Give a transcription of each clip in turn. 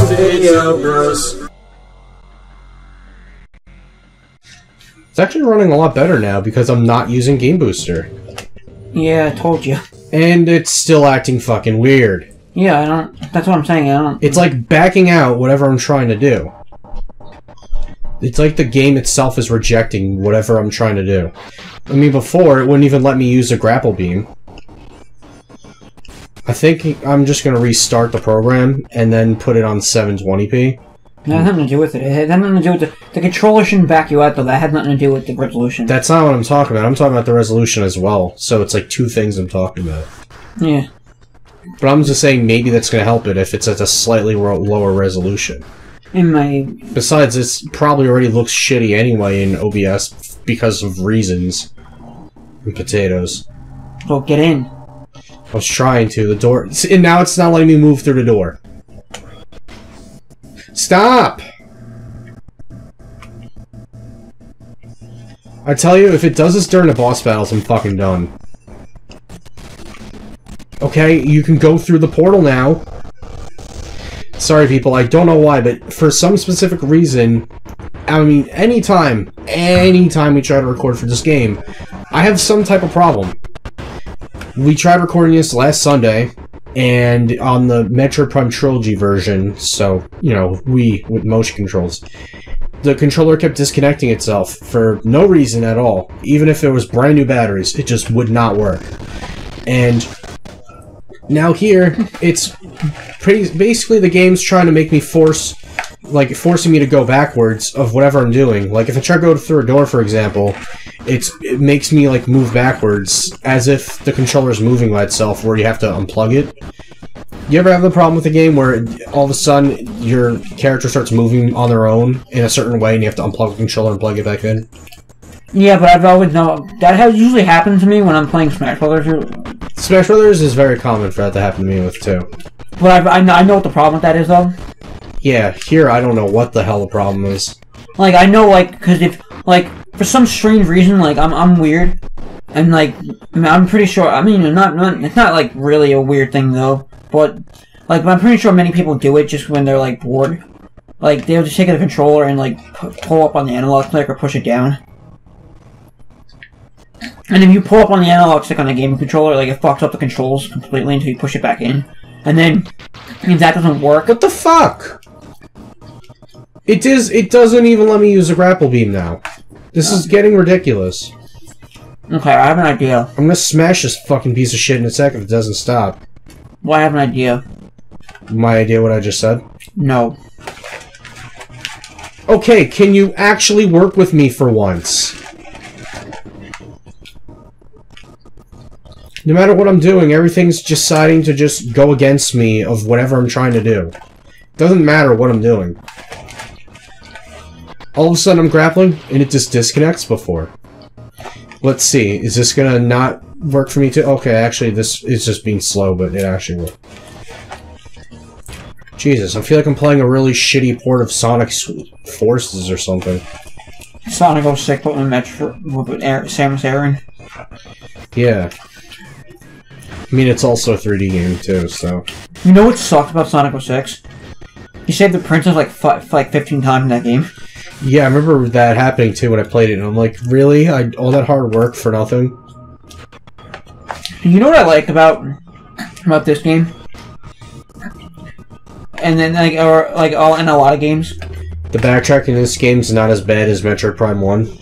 Video Bros. It's actually running a lot better now because I'm not using Game Booster. Yeah, I told you. And it's still acting fucking weird. Yeah, I don't... That's what I'm saying, I don't... It's like backing out whatever I'm trying to do. It's like the game itself is rejecting whatever I'm trying to do. I mean, before, it wouldn't even let me use a grapple beam. I think I'm just gonna restart the program and then put it on 720p. That had nothing to do with it. It had nothing to do with the controller shouldn't back you out, though. That had nothing to do with the resolution. That's not what I'm talking about. I'm talking about the resolution as well. So it's like two things I'm talking about. Yeah. But I'm just saying maybe that's going to help it if it's at a slightly lower resolution. Besides, it probably already looks shitty anyway in OBS because of reasons. And potatoes. Well, get in. I was trying to. The door... And now it's not letting me move through the door. Stop! I tell you, if it does this during the boss battles, I'm fucking done. Okay, you can go through the portal now. Sorry, people, I don't know why, but for some specific reason, I mean, anytime we try to record for this game, I have some type of problem. We tried recording this last Sunday, and on the Metroid Prime Trilogy version, so, you know, with motion controls, the controller kept disconnecting itself for no reason at all. Even if it was brand new batteries, it just would not work. And now here, it's basically the game's trying to make me forcing me to go backwards of whatever I'm doing. Like, if I try to go through a door, for example, it makes me, like, move backwards, as if the controller's moving by itself, where you have to unplug it. You ever have the problem with a game where all of a sudden your character starts moving on their own in a certain way and you have to unplug the controller and plug it back in? Yeah, but I've always known... That has usually happened to me when I'm playing Smash Brothers. Smash Brothers is very common for that to happen to me with, too. But I know what the problem with that is, though. Yeah, here I don't know what the hell the problem is. Like, I know, like, because if... Like, for some strange reason, like, I'm weird. And, like, I'm pretty sure... I mean, it's not, like, really a weird thing, though. But, like, I'm pretty sure many people do it just when they're, like, bored. Like, they'll just take the controller and, like, pull up on the analog stick or push it down. And if you pull up on the analog stick on the game controller, like, it fucks up the controls completely until you push it back in. And then, if that doesn't work... What the fuck? It doesn't even let me use a grapple beam now. This is getting ridiculous. Okay, I have an idea. I'm gonna smash this fucking piece of shit in a second if it doesn't stop. Well, I have an idea. My idea what I just said? No. Okay, can you actually work with me for once? No matter what I'm doing, everything's deciding to just go against me of whatever I'm trying to do. Doesn't matter what I'm doing. All of a sudden I'm grappling, and it just disconnects before. Let's see, is this gonna not work for me too? Okay, actually this is just being slow, but it actually will. Jesus, I feel like I'm playing a really shitty port of Sonic Forces or something. Sonic 06, but with Samus Aran. Yeah. I mean, it's also a 3D game too, so... You know what sucked about Sonic 06? You saved the princess like 15 times in that game. Yeah, I remember that happening too when I played it, and I'm like, really? All that hard work for nothing? You know what I like about this game? And then, in a lot of games? The backtracking in this game's not as bad as Metroid Prime 1.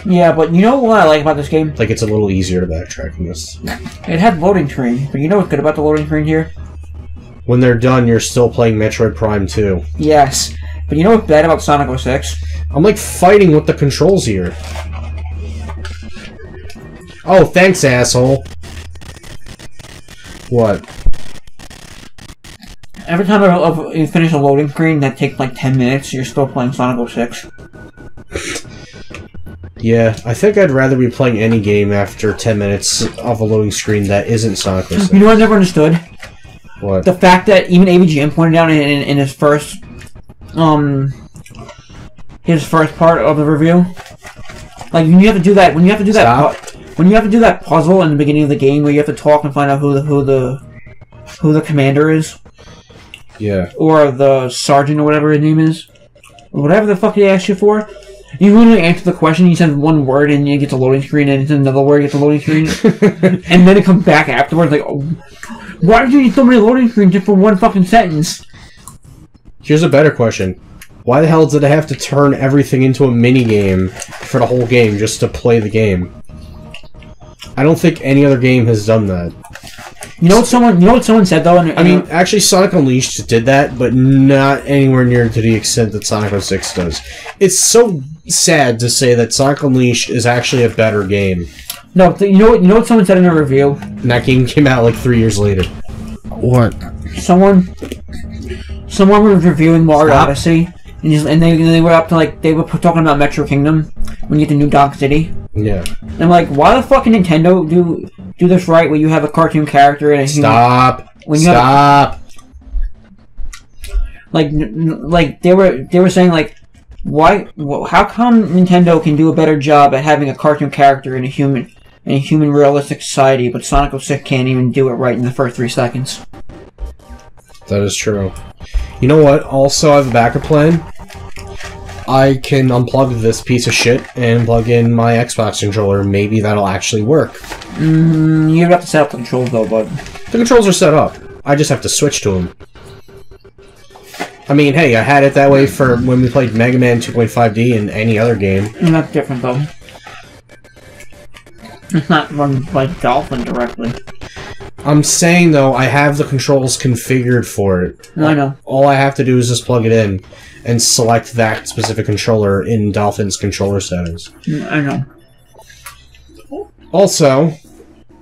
Yeah, but you know what I like about this game? Like, it's a little easier to backtrack in this. It had loading screen, but you know what's good about the loading screen here? When they're done, you're still playing Metroid Prime 2. Yes. But you know what's bad about Sonic 06? I'm, like, fighting with the controls here. Oh, thanks, asshole. What? Every time you finish a loading screen that takes, like, 10 minutes, you're still playing Sonic 06. Yeah, I think I'd rather be playing any game after 10 minutes of a loading screen that isn't Sonic 06. You know what I never understood? What? The fact that even AVGN pointed out in his first part of the review, like when you have to do that, when you have to do that puzzle in the beginning of the game where you have to talk and find out who the commander is. Yeah. Or the sergeant or whatever his name is. Or whatever the fuck they ask you for. You literally answer the question, you send one word and you get the loading screen, and it's another word, you get the loading screen. And then it comes back afterwards like, oh, why did you need so many loading screens just for one fucking sentence? Here's a better question. Why the hell did I have to turn everything into a mini-game for the whole game just to play the game? I don't think any other game has done that. You know what someone said though? I mean, actually, Sonic Unleashed did that, but not anywhere near to the extent that Sonic 06 does. It's so sad to say that Sonic Unleashed is actually a better game. No, you know what someone said in a review? And that game came out like 3 years later. What? Someone was reviewing Mario Odyssey, and they were up to like they were talking about Metro Kingdom when you get to New Donk City. Yeah. And I'm like, why the fuck can Nintendo do this right where you have a cartoon character and a human... Stop! Like they were saying like, why? How come Nintendo can do a better job at having a cartoon character in a human realistic society, but Sonic 06 can't even do it right in the first 3 seconds? That is true. You know what? Also, I have a backup plan. I can unplug this piece of shit and plug in my Xbox controller. Maybe that'll actually work. You have to set up the controls though, but... The controls are set up. I just have to switch to them. I mean, hey, I had it that way for when we played Mega Man 2.5D and any other game. That's different though. It's not run by Dolphin directly. I'm saying, though, I have the controls configured for it. I know. All I have to do is just plug it in and select that specific controller in Dolphin's controller settings. I know. Also,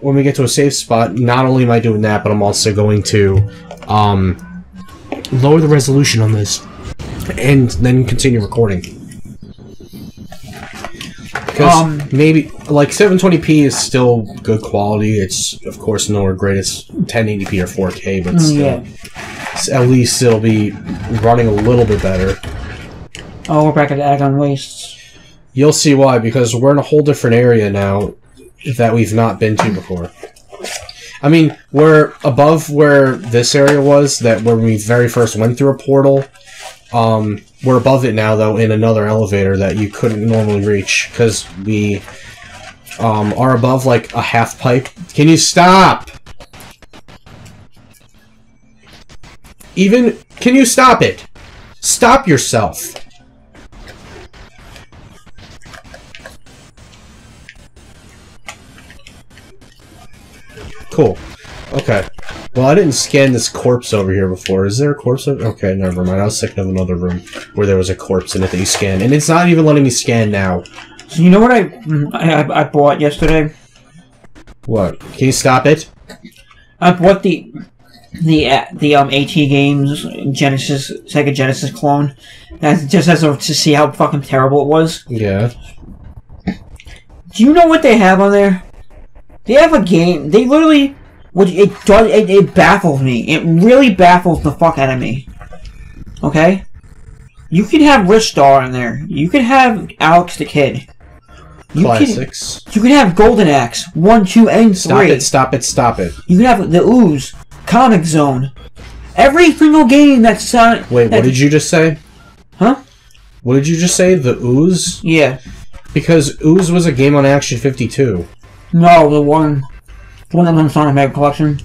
when we get to a safe spot, not only am I doing that, but I'm also going to lower the resolution on this and then continue recording. Because maybe, like, 720p is still good quality. It's, of course, nowhere great as 1080p or 4K, but still, at least it'll be running a little bit better. Oh, we're back at Agon Wastes. You'll see why, because we're in a whole different area now that we've not been to before. I mean, we're above where this area was, that when we very first went through a portal. We're above it now, though, in another elevator that you couldn't normally reach, because we are above, like, a half pipe. Can you stop? Can you stop it? Stop yourself. Cool. Okay. Well, I didn't scan this corpse over here before. Is there a corpse over? Okay, never mind. I was thinking of another room where there was a corpse in it that you scanned, and it's not even letting me scan now. So you know what I bought yesterday? What? Can you stop it? I bought the AT Games Sega Genesis clone. That's just to see how fucking terrible it was. Yeah. Do you know what they have on there? They have a game. They literally. It baffles me. It really baffles the fuck out of me. Okay? You can have Ristar in there. You can have Alex the Kid. Classics. You can have Golden Axe 1, 2, and 3. Stop it. You can have the Ooze, Comic Zone. Every single game that's Wait, what did you just say? Huh? What did you just say? The Ooze? Yeah. Because Ooze was a game on Action 52. No, the one that was on Sonic Mega Collection.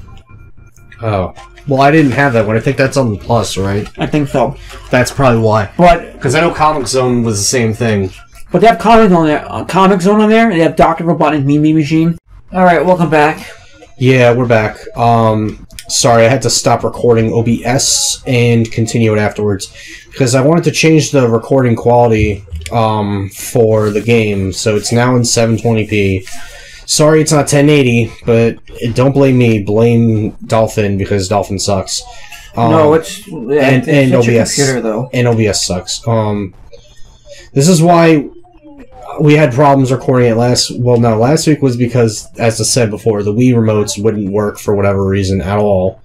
Oh. Well, I didn't have that one. I think that's on the Plus, right? I think so. That's probably why. But because I know Comic Zone was the same thing. But they have Comic Zone on there. They have Dr. Robotnik's Meme Machine. Alright, welcome back. Yeah, we're back. Sorry, I had to stop recording OBS and continue it afterwards. Because I wanted to change the recording quality for the game. So it's now in 720p. Sorry it's not 1080, but don't blame me. Blame Dolphin, because Dolphin sucks. No, it's and OBS, computer, though. And OBS sucks. This is why we had problems recording it last week was because, as I said before, the Wii remotes wouldn't work for whatever reason at all.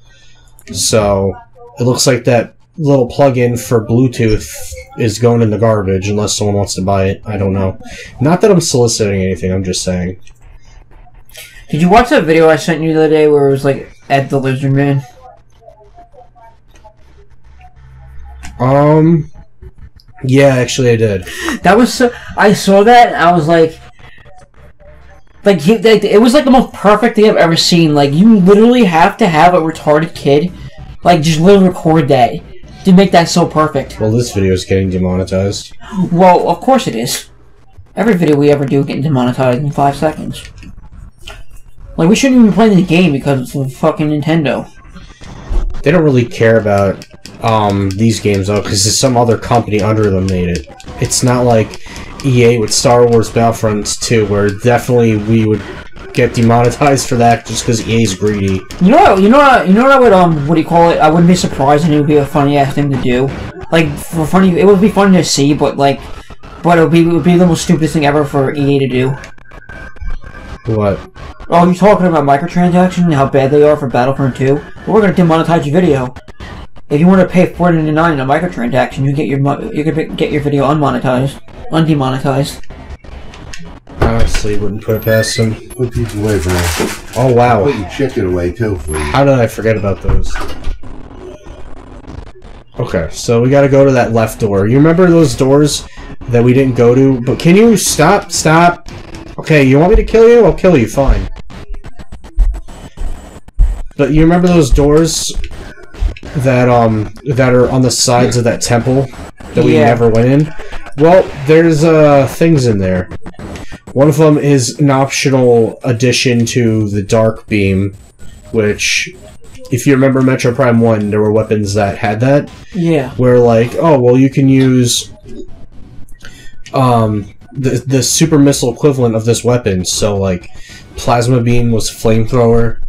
So, it looks like that little plug-in for Bluetooth is going in the garbage unless someone wants to buy it. I don't know. Not that I'm soliciting anything, I'm just saying. Did you watch that video I sent you the other day where it was like Ed the Lizard Man? Yeah, actually I did. That was so... I saw that, and I was like... it was like the most perfect thing I've ever seen. Like, you literally have to have a retarded kid, like, just literally record that to make that so perfect. Well, this video is getting demonetized. Well, of course it is. Every video we ever do gets demonetized in 5 seconds. Like, we shouldn't even play the game because it's a fucking Nintendo. They don't really care about these games though, because some other company under them made it. It's not like EA with Star Wars Battlefront 2, where definitely we would get demonetized for that just because EA's greedy. You know what do you call it? I wouldn't be surprised, and it would be a funny ass thing to do. Like, it would be funny to see, but it would be the most stupidest thing ever for EA to do. What? Oh, you're talking about microtransactions and how bad they are for Battlefront 2? Well, we're gonna demonetize your video. If you want to pay $4.99 in a microtransaction, you can get your video undemonetized. Honestly, wouldn't put it past them. Put people away for that. Oh wow! Put your chicken away too, for you. How did I forget about those? Okay, so we gotta go to that left door. You remember those doors that we didn't go to? But can you stop? Stop! Okay, you want me to kill you? I'll kill you, fine. But you remember those doors that are on the sides of that temple that we never went in? Well, there's things in there. One of them is an optional addition to the Dark Beam, which, if you remember Metroid Prime 1, there were weapons that had that. Yeah. Where, like, oh, well, you can use the super missile equivalent of this weapon. So, like, Plasma Beam was Flamethrower.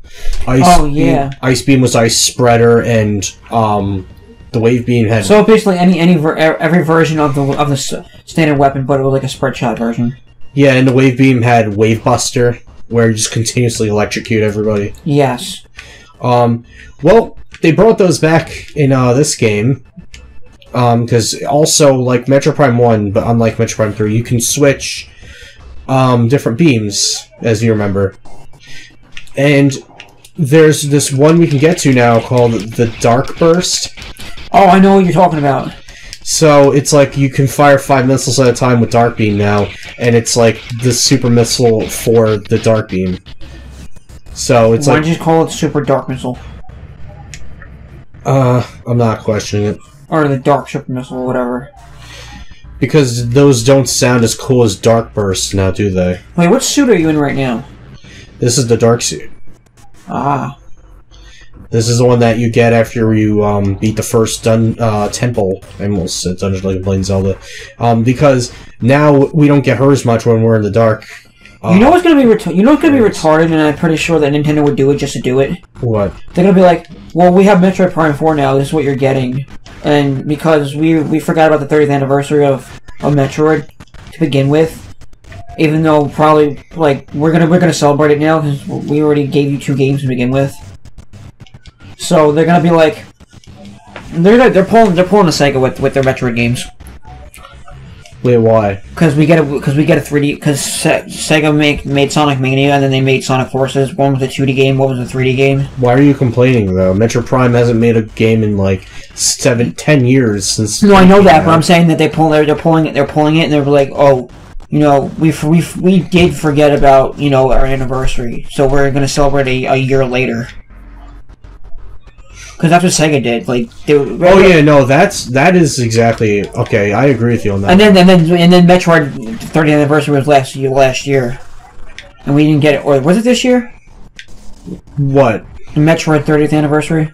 Ice Beam was Ice Spreader, and the Wave Beam had... So basically every version of the standard weapon, but it was like a spread shot version. Yeah, and the Wave Beam had Wave Buster, where you just continuously electrocute everybody. Yes. Well, they brought those back in this game, because also, like Metroid Prime 1, but unlike Metroid Prime 3, you can switch different beams, as you remember. And there's this one we can get to now called the Dark Burst. Oh, I know what you're talking about. So it's like you can fire 5 missiles at a time with Dark Beam now, and it's like the super missile for the Dark Beam. So it's Why don't you just call it Super Dark Missile? I'm not questioning it. Or the Dark Super Missile, or whatever. Because those don't sound as cool as Dark Burst now, do they? Wait, what suit are you in right now? This is the Dark Suit. Ah. This is the one that you get after you beat the first temple. I almost said Dungeon like Plain Zelda. Because now we don't get her as much when we're in the dark. You know what's gonna be retarded, and I'm pretty sure that Nintendo would do it just to do it. What? They're gonna be like, well, we have Metroid Prime 4 now. This is what you're getting, and because we forgot about the 30th anniversary of Metroid to begin with. Even though probably like we're gonna celebrate it now because we already gave you 2 games to begin with. So they're gonna be like, they're pulling a Sega with their Metroid games. Wait, why? Because we get a 3D. Because Sega made Sonic Mania and then they made Sonic Forces. One was a 2D game, one was a 3D game. Why are you complaining though? Metroid Prime hasn't made a game in like 10 years since. No, I know that, but I'm saying that they're pulling it, and they're like, oh. You know, we did forget about, you know, our anniversary, so we're gonna celebrate a year later. Because that's what Sega did. Like, that is exactly okay. I agree with you on that. And then Metroid 30th anniversary was last year, and we didn't get it. Or was it this year? What? The Metroid 30th anniversary.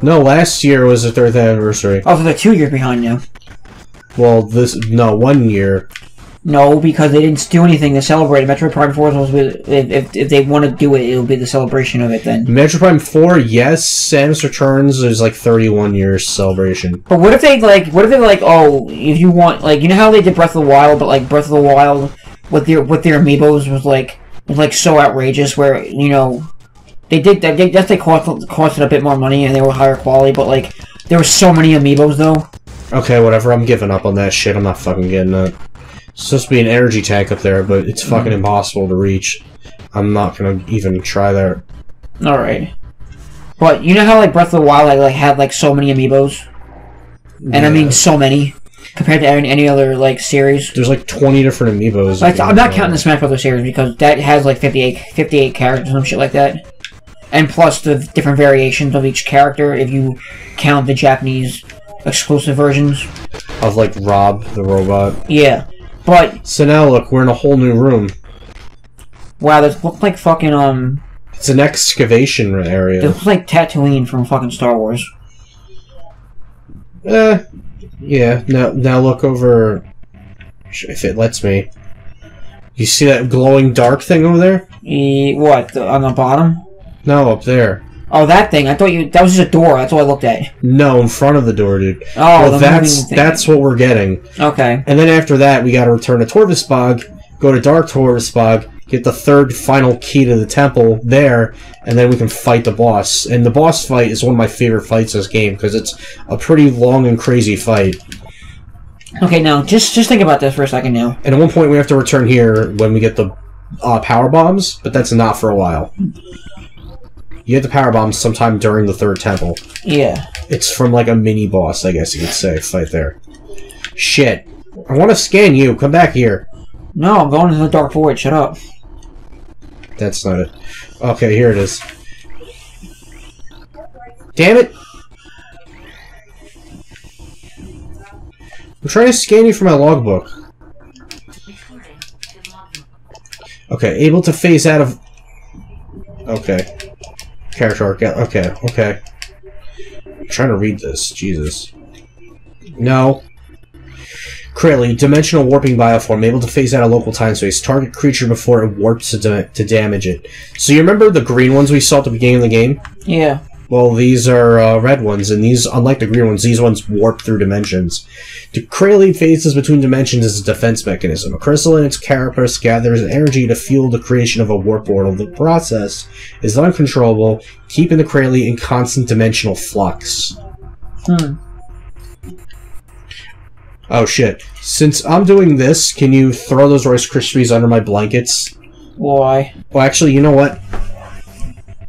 No, last year was the 30th anniversary. Oh, so they're 2 years behind now. Well, 1 year. No, because they didn't do anything to celebrate it. Metroid Prime 4 was if they want to do it, it'll be the celebration of it then. Metroid Prime 4, yes, Samus Returns is like 31 years celebration. But what if they oh, if you want, like, you know how they did Breath of the Wild, but like Breath of the Wild with their amiibos was like so outrageous where, you know, they cost it a bit more money and they were higher quality, but like there were so many amiibos though. Okay, whatever, I'm giving up on that shit. I'm not fucking getting that. It's supposed to be an energy tank up there, but it's fucking impossible to reach. I'm not gonna even try there. Alright. But you know how like Breath of the Wild like had like so many amiibos? And I mean so many. Compared to any other, like, series. There's like 20 different amiibos. Like, I'm not counting the Smash Bros. Series because that has like 58 characters and some shit like that. And plus the different variations of each character if you count the Japanese exclusive versions. Of like Rob, the robot. Yeah. But... So now look, we're in a whole new room. Wow, this looks like fucking, It's an excavation area. It looks like Tatooine from fucking Star Wars. Yeah, now look over... If it lets me. You see that glowing dark thing over there? What? On the bottom? No, up there. Oh, that thing. I thought that was just a door. That's all I looked at. No, in front of the door, dude. Oh, well, that's what we're getting. Okay. And then after that, we gotta return to Torvusbog, go to Dark Torvusbog, get the third final key to the temple there, and then we can fight the boss. And the boss fight is one of my favorite fights in this game, because it's a pretty long and crazy fight. Okay, now, just think about this for a second now. And at one point we have to return here when we get the power bombs, but that's not for a while. You get the power bombs sometime during the third temple. Yeah. It's from like a mini-boss, I guess you could say, fight there. Shit. I want to scan you. Come back here. No, I'm going into the Dark Void. Shut up. That's not it. Okay, here it is. Damn it! I'm trying to scan you for my logbook. Okay, able to phase out of... Okay. Character arc. Okay. I'm trying to read this. Jesus. No. Craily, dimensional warping bioform, able to phase out a local time space. Target creature before it warps to damage it. So you remember the green ones we saw at the beginning of the game? Yeah. Well, these are red ones, and these, unlike the green ones, these ones warp through dimensions. The Craily phases between dimensions is a defense mechanism. A crystal in its carapace gathers energy to fuel the creation of a warp portal. The process is uncontrollable, keeping the Craily in constant dimensional flux. Oh shit. Since I'm doing this, can you throw those Rice Krispies under my blankets? Why? Well, actually, you know what?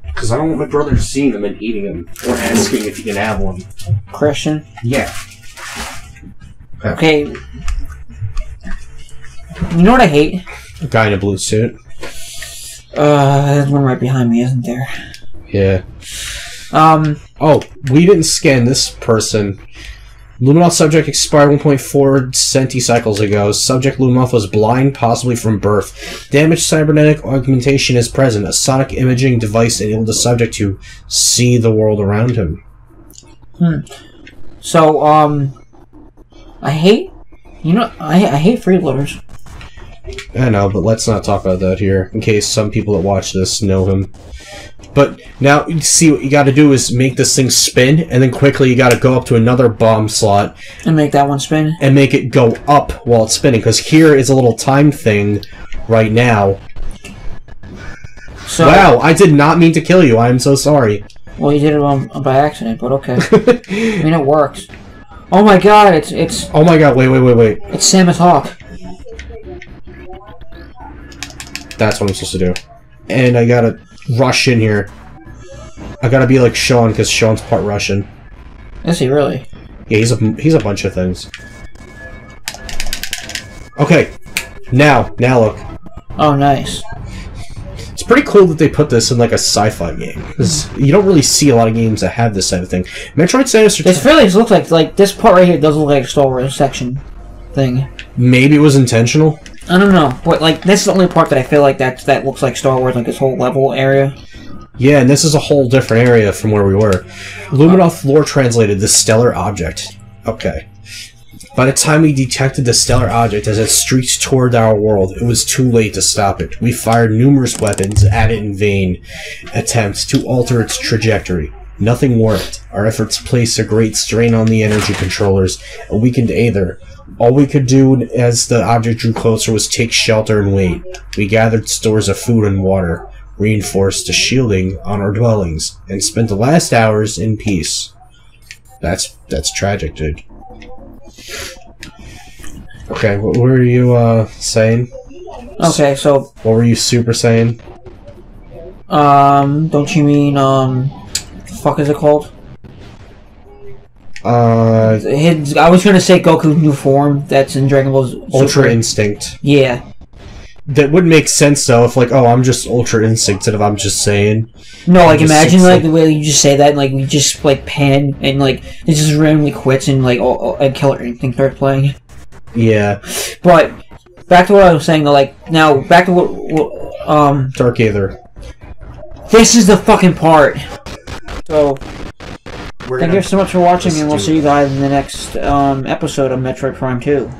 Because I don't want my brother seeing them and eating them, or asking if he can have one. Christian? Yeah. Okay. You know what I hate? A guy in a blue suit. There's one right behind me, isn't there? Yeah. Oh, we didn't scan this person. Luminoth subject expired 1.4 centicycles ago. Subject Luminoth was blind, possibly from birth. Damaged cybernetic augmentation is present. A sonic imaging device enabled the subject to see the world around him. So, I hate... You know, I hate freeloaders. I know, but let's not talk about that here, in case some people that watch this know him. But now, you see, what you gotta do is make this thing spin, and then quickly you gotta go up to another bomb slot. And make that one spin? And make it go up while it's spinning, because here is a little time thing right now. So, wow, I did not mean to kill you, I am so sorry. Well, you did it by accident, but okay. I mean, it works. Oh my god, it's... Oh my god, wait. It's Samus Hawk. That's what I'm supposed to do. And I gotta rush in here. I gotta be like Sean, because Sean's part Russian. Is he really? Yeah, he's a bunch of things. Okay, now look. Oh, nice. It's pretty cool that they put this in like a sci-fi game, because you don't really see a lot of games that have this type of thing. Metroid Samus... This really looks like this part right here does look like a Star Wars section thing. Maybe it was intentional. I don't know, but like this is the only part that I feel like that looks like Star Wars, like this whole level area. Yeah, and this is a whole different area from where we were. Luminoth lore translated the stellar object. Okay. By the time we detected the stellar object as it streaked toward our world, it was too late to stop it. We fired numerous weapons at it in vain attempts to alter its trajectory. Nothing worked. Our efforts placed a great strain on the energy controllers and weakened Aether. All we could do as the object drew closer was take shelter and wait. We gathered stores of food and water, reinforced the shielding on our dwellings, and spent the last hours in peace. That's tragic, dude. Okay, what were you, saying? Okay, so... What were you super saying? Don't you mean, what the fuck is it called? I was gonna say Goku's new form that's in Dragon Ball's Ultra Instinct. Yeah. That would make sense though if like, oh, I'm just Ultra Instinct instead of I'm just saying. No, like imagine like the way you just say that, and, like we just like pan and like it just randomly quits and like a Killer Instinct starts playing. Yeah. But back to what I was saying though, like now back to what Dark Aether. This is the fucking part. So thank you so much for watching, and we'll see you guys in the next episode of Metroid Prime 2.